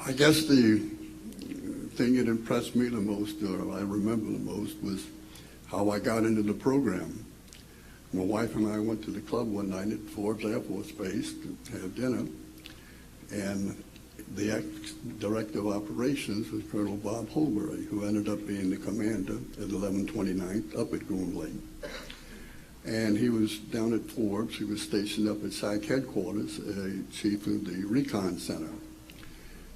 I guess the thing that impressed me the most, or I remember the most, was how I got into the program. My wife and I went to the club one night at Forbes Air Force Base to have dinner, and the ex-director of operations was Colonel Bob Holbury, who ended up being the commander at 1129th up at Groom Lake. And he was down at Forbes. He was stationed up at SAC headquarters, chief of the Recon Center.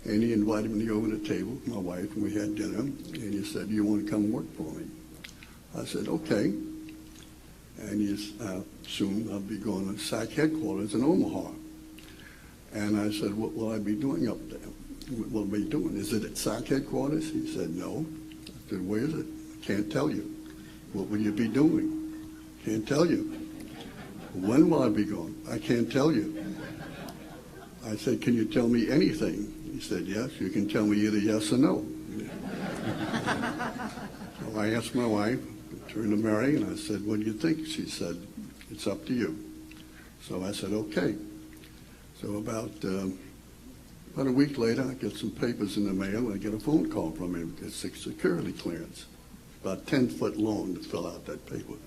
And he invited me over to the table, my wife, and we had dinner. And he said, "You want to come work for me?" I said, "Okay." And he soon I'll be going to SAC headquarters in Omaha. And I said, "What will I be doing up there? What will I be doing? Is it at SAC headquarters?" He said, "No." I said, "Where is it?" "Can't tell you." "What will you be doing?" "Can't tell you." "When will I be going?" "I can't tell you." I said, "Can you tell me anything?" He said, "Yes, you can tell me either yes or no." So I asked my wife, turned to Mary, and I said, "What do you think?" She said, "It's up to you." So I said, "Okay." So about a week later, I get some papers in the mail. I get a phone call from him. It's a security clearance, about 10 foot long to fill out that paper.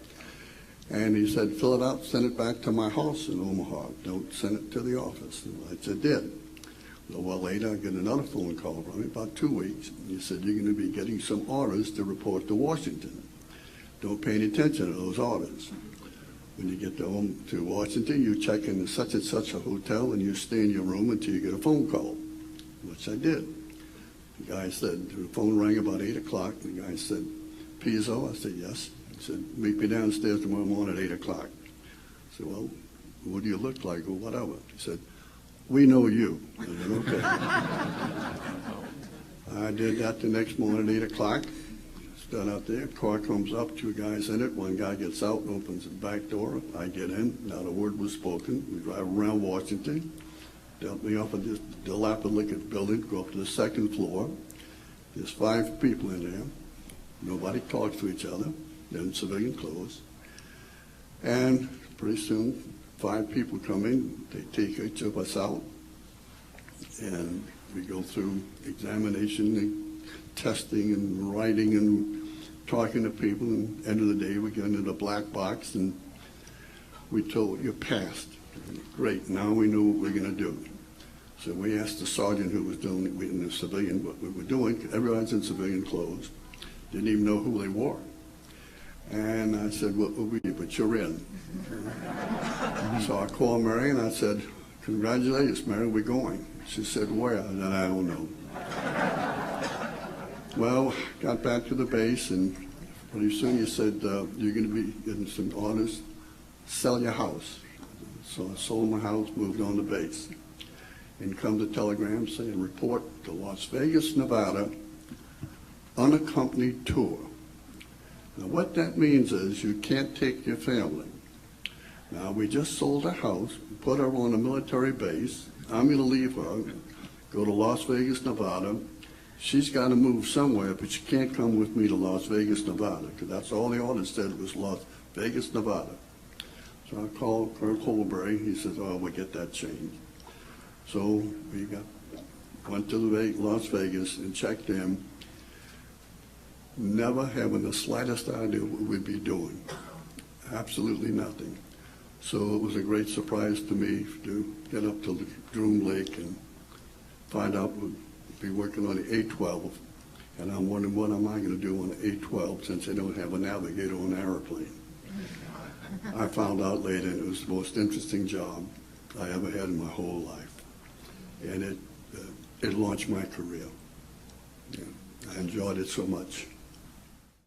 And he said, "Fill it out, send it back to my house in Omaha. Don't send it to the office." And I said, "Did." A while later, I get another phone call from him, about 2 weeks. He said, "You're going to be getting some orders to report to Washington. Don't pay any attention to those orders. When you get to Washington, you check into such and such a hotel and you stay in your room until you get a phone call," which I did. The guy said, the phone rang about 8 o'clock. The guy said, "Pizzo?" I said, "Yes." He said, "Meet me downstairs tomorrow morning at 8 o'clock. I said, "Well, what do you look like?" or whatever. He said, "We know you." I said, "Okay." I did that the next morning at 8 o'clock. Stood out there, car comes up, 2 guys in it. One guy gets out and opens the back door. I get in, not a word was spoken. We drive around Washington, dump me off of this dilapidated building, go up to the 2nd floor. There's 5 people in there. Nobody talks to each other. They're in civilian clothes. And pretty soon, 5 people come in. They take each of us out, and we go through examination and testing and writing and talking to people, and end of the day we get into the black box and we told, "You're passed." Great, now we know what we're going to do. So we asked the sergeant who was doing it in the civilian what we were doing. Everyone's in civilian clothes. Didn't even know who they were. And I said, "What will we do? But you're in." So I called Mary and I said, "Congratulations, Mary, we're going." She said, "Where?" I said, "I don't know." Well, got back to the base, and pretty soon you said, "You're going to be getting some orders. Sell your house." So I sold my house, moved on to base. And comes a telegram saying, "Report to Las Vegas, Nevada, unaccompanied tour." Now what that means is you can't take your family. Now we just sold a house, put her on a military base. I'm going to leave her, go to Las Vegas, Nevada. She's got to move somewhere, but she can't come with me to Las Vegas, Nevada, because that's all the order said was Las Vegas, Nevada. So I called Colonel Holbury. He says, "Oh, we'll get that changed." So we went to Las Vegas and checked in, never having the slightest idea what we'd be doing. Absolutely nothing. So it was a great surprise to me to get up to the Groom Lake and find out we'd be working on the A-12. And I'm wondering, what am I going to do on the A-12 since they don't have a navigator on an airplane? I found out later it was the most interesting job I ever had in my whole life. And it launched my career. Yeah, I enjoyed it so much.